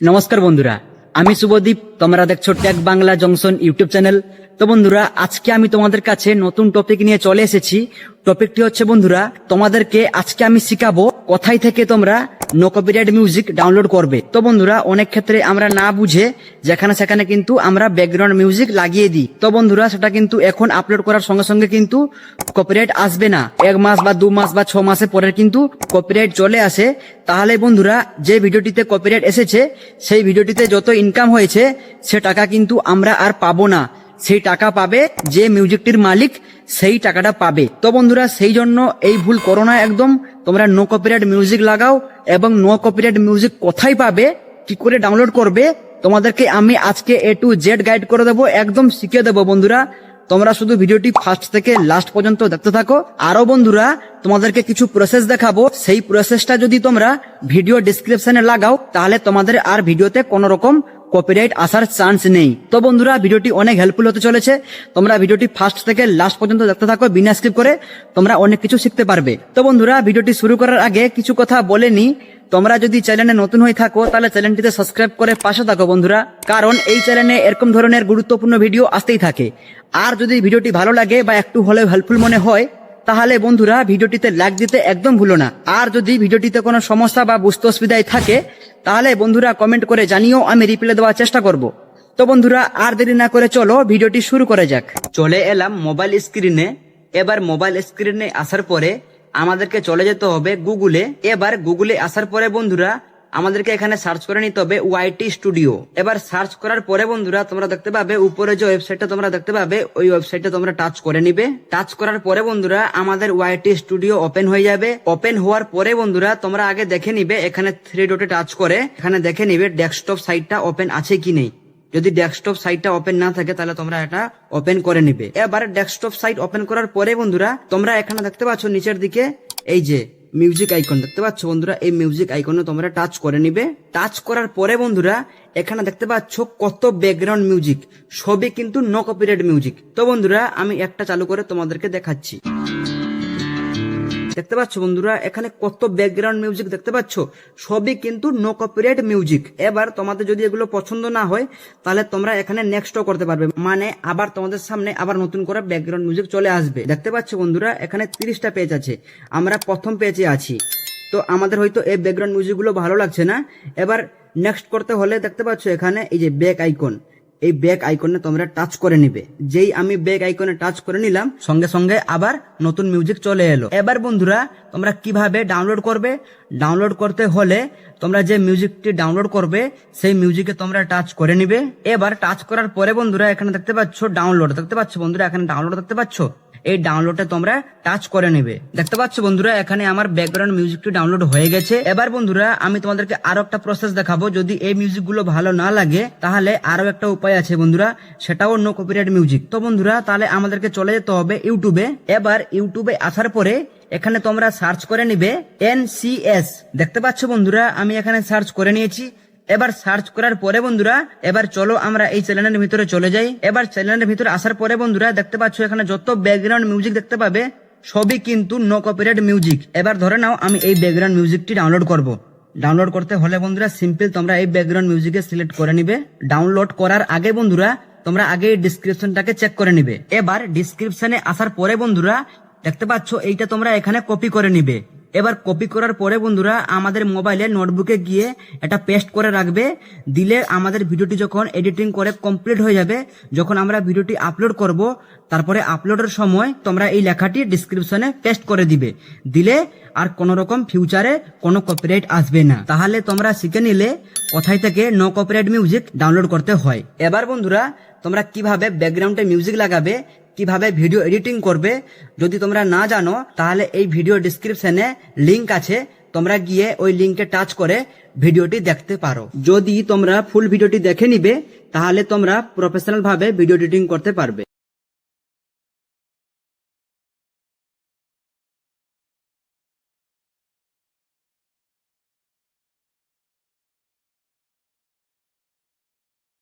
নমস্কার বন্ধুরা, আমি শুভদীপ। তোমরা দেখছো tech Bangla junction YouTube channel. তো বন্ধুরা, আজকে আমি তোমাদের কাছে নতুন টপিক নিয়ে চলে এসেছি। টপিকটি হচ্ছে বন্ধুরা, তোমাদেরকে আজকে আমি শিখাবো কোথায় থেকে তোমরা নো কপিরাইট মিউজিক ডাউনলোড করবে। তো বন্ধুরা, অনেক ক্ষেত্রে আমরা না বুঝে যেখানে সেখানে কিন্তু আমরা ব্যাকগ্রাউন্ড মিউজিক লাগিয়ে দিই। তো বন্ধুরা, সেটা কিন্তু এখন আপলোড করার সঙ্গে সঙ্গে কিন্তু কপিরাইট আসবে না। 1 মাস বা 2 মাস বা 6 মাসের পরে কিন্তু কপিরাইট চলে আসে। তাহলে বন্ধুরা, যে ভিডিওটিতে কপিরাইট এসেছে সেই ভিডিওটিতে যত ইনকাম হয়েছে সে টাকা কিন্তু আমরা আর পাবো না। সেই টাকা পাবে যে মিউজিকটির মালিক, সেই টাকাটা পাবে। তো বন্ধুরা, সেই জন্য এই ভুল করো না একদম। তোমরা নো কপিরাইট মিউজিক লাগাও, এবং নো কপিরাইট মিউজিক কোথায় পাবে, কি করে ডাউনলোড করবে, তোমাদেরকে আমি আজকে A to Z গাইড করে দেবো, একদম শিখিয়ে দেবো বন্ধুরা। তোমরা শুধু ভিডিওটি ফার্স্ট থেকে লাস্ট পর্যন্ত দেখতে থাকো। আরো বন্ধুরা, তোমাদেরকে কিছু প্রসেস দেখাবো। সেই প্রসেসটা যদি তোমরা ভিডিও ডিসক্রিপশনে লাগাও, তাহলে তোমাদের আর ভিডিওতে কোনো রকম কপিরাইট আসার চান্স নেই। তো বন্ধুরা, ভিডিওটি অনেক হেল্পফুল হতে চলেছে। তোমরা ভিডিওটি ফার্স্ট থেকে লাস্ট পর্যন্ত দেখতে থাকো, বিনা স্কিপ করে। তোমরা অনেক কিছু শিখতে পারবে। তো বন্ধুরা, ভিডিওটি শুরু করার আগে কিছু কথা বলে নি। তোমরা যদি চ্যানেলে নতুন হয়ে থাকো, তাহলে চ্যানেলটিতে সাবস্ক্রাইব করে পাশে থাকো বন্ধুরা, কারণ এই চ্যানেলে এরকম ধরনের গুরুত্বপূর্ণ ভিডিও আসতেই থাকে। আর যদি ভিডিওটি ভালো লাগে বা একটু হলেও হেল্পফুল মনে হয়, তাহলে বন্ধুরা ভিডিওটিতে লাইক দিতে একদম ভুলো না। আর যদি ভিডিওটিতে কোনো সমস্যা বা বুঝতে অসুবিধায় থাকে, তাহলে বন্ধুরা কমেন্ট করে জানিও, আমি রিপ্লাই দেওয়ার চেষ্টা করব। তো বন্ধুরা, আর দেরি না করে চলো ভিডিওটি শুরু করা যাক। চলে এলাম মোবাইল স্ক্রিনে। এবার মোবাইল স্ক্রিনে আসার পরে আমাদেরকে চলে যেতে হবে গুগলে। এবার গুগলে আসার পরে বন্ধুরা, আমাদেরকে এখানে সার্চ করে নিতে হবে ওয়াইটি স্টুডিও। এবার সার্চ করার পরে বন্ধুরা, তোমরা দেখতে পাবে উপরে যে ওয়েবসাইটটা তোমরা দেখতে পাবে, ওই ওয়েবসাইটটা তোমরা টাচ করে নিবে। টাচ করার পরে বন্ধুরা, আমাদের ওয়াইটি স্টুডিও ওপেন হয়ে যাবে। ওপেন হওয়ার পরে বন্ধুরা, তোমরা আগে দেখে নিবে, এখানে 3 ডটে টাচ করে এখানে দেখে নিবে ডেস্কটপ সাইটটা ওপেন আছে কি নেই। যদি ডেস্কটপ সাইটটা ওপেন না থাকে, তাহলে তোমরা এটা ওপেন করে নিবে। এবার ডেস্কটপ সাইট ওপেন করার পরে বন্ধুরা, তোমরা এখানে দেখতে পাচ্ছ নিচের দিকে এই যে মিউজিক আইকন দেখতে পাচ্ছ বন্ধুরা, এই মিউজিক আইকনে তোমরা টাচ করে নিবে। টাচ করার পরে বন্ধুরা, এখানে দেখতে পাচ্ছ কত ব্যাকগ্রাউন্ড মিউজিক, সবই কিন্তু নো কপিরাইট মিউজিক। তো বন্ধুরা, আমি একটা চালু করে তোমাদেরকে দেখাচ্ছি। দেখতে পাচ্ছ বন্ধুরা, এখানে কত ব্যাকগ্রাউন্ড মিউজিক দেখতে পাচ্ছ, সবই কিন্তু নো কপিরাইট মিউজিক। এবার তোমাদের যদি এগুলো পছন্দ না হয়, তাহলে তোমরা এখানে নেক্সটও করতে পারবে, মানে আবার তোমাদের সামনে আবার নতুন করে ব্যাকগ্রাউন্ড মিউজিক চলে আসবে। দেখতে পাচ্ছ বন্ধুরা, এখানে 30টা পেজ আছে, আমরা প্রথম পেজে আছি। তো আমাদের হয়তো এই ব্যাকগ্রাউন্ড মিউজিক গুলো ভালো লাগছে না। এবার নেক্সট করতে হলে দেখতে পাচ্ছ এখানে এই যে ব্যাক আইকন, এই ব্যাক আইকনে তোমরা টাচ করে নিবে। যেই আমি ব্যাক আইকনে টাচ করে নিলাম, সঙ্গে সঙ্গে আবার নতুন মিউজিক চলে এলো। এবার বন্ধুরা, তোমরা কিভাবে ডাউনলোড করবে, ডাউনলোড করতে হলে তোমরা যে মিউজিকটি ডাউনলোড করবে সেই মিউজিকে তোমরা টাচ করে নিবে। এবার টাচ করার পরে বন্ধুরা, এখানে দেখতে পাচ্ছ ডাউনলোড, দেখতে পাচ্ছ বন্ধুরা, এখানে ডাউনলোড দেখতে পাচ্ছ, এই ডাউনলোডে তোমরা টাচ করে নেবে। দেখতে পাচ্ছ বন্ধুরা, এখানে আমার ব্যাকগ্রাউন্ড মিউজিকটি ডাউনলোড হয়ে গেছে। এবার বন্ধুরা, আমি তোমাদেরকে আরো একটা প্রসেস দেখাবো। যদি এই মিউজিক গুলো ভালো না লাগে, তাহলে আরো একটা উপায় আছে বন্ধুরা, সেটাও নো কপিরাইট মিউজিক। তো বন্ধুরা, তাহলে আমাদেরকে চলে যেতে হবে ইউটিউবে। এবার ইউটিউবে আসার পরে এখানে তোমরা সার্চ করে নিবে NCS। দেখতে পাচ্ছ বন্ধুরা, আমি এখানে সার্চ করে নিয়েছি। এবার সার্চ করার পরে বন্ধুরা, এবার চলো আমরা এই চ্যানেলের ভিতরে চলে যাই। এবার চ্যানেলের ভিতরে আসার পরে বন্ধুরা, দেখতে পাচ্ছ এখানে যত ব্যাকগ্রাউন্ড মিউজিক দেখতে পাবে, সবই কিন্তু নো কপিরাইট মিউজিক। এবার ধরে নাও আমি এই ব্যাকগ্রাউন্ড মিউজিকটি ডাউনলোড করব। ডাউনলোড করতে হলে বন্ধুরা, সিম্পল তোমরা এই ব্যাকগ্রাউন্ড মিউজিকে সিলেক্ট করে নিবে। ডাউনলোড করার আগে বন্ধুরা, তোমরা আগে ডিসক্রিপশনটাকে চেক করে নিবে। এবার ডিসক্রিপশনে আসার পরে বন্ধুরা, দেখতে পাচ্ছ এইটা তোমরা এখানে কপি করে নিবে। এবার কপি করার পরে বন্ধুরা, আমাদের মোবাইলে নোটবুকে গিয়ে এটা পেস্ট করে রাখবে। দিলে আমাদের ভিডিওটি যখন এডিটিং করে কমপ্লিট হয়ে যাবে, যখন আমরা ভিডিওটি আপলোড করব, তারপরে আপলোডের সময় তোমরা এই লেখাটি ডিসক্রিপশনে পেস্ট করে দিবে। দিলে আর কোনো রকম ফিউচারে কোনো কপিরাইট আসবে না। তাহলে তোমরা শিখে নিলে কোথায় থেকে নো কপিরাইট মিউজিক ডাউনলোড করতে হয়। এবার বন্ধুরা, তোমরা কিভাবে ব্যাকগ্রাউন্ডে মিউজিক লাগাবে, কিভাবে ভিডিও এডিটিং করবে, যদি তোমরা না জানো, তাহলে এই ভিডিও ডিসক্রিপশনে লিংক আছে, তোমরা গিয়ে ওই লিংকে টাচ করে ভিডিওটি দেখতে পারো। যদি তোমরা ফুল ভিডিওটি দেখে নিবে, তাহলে তোমরা প্রফেশনাল ভাবে ভিডিও এডিটিং করতে পারবে।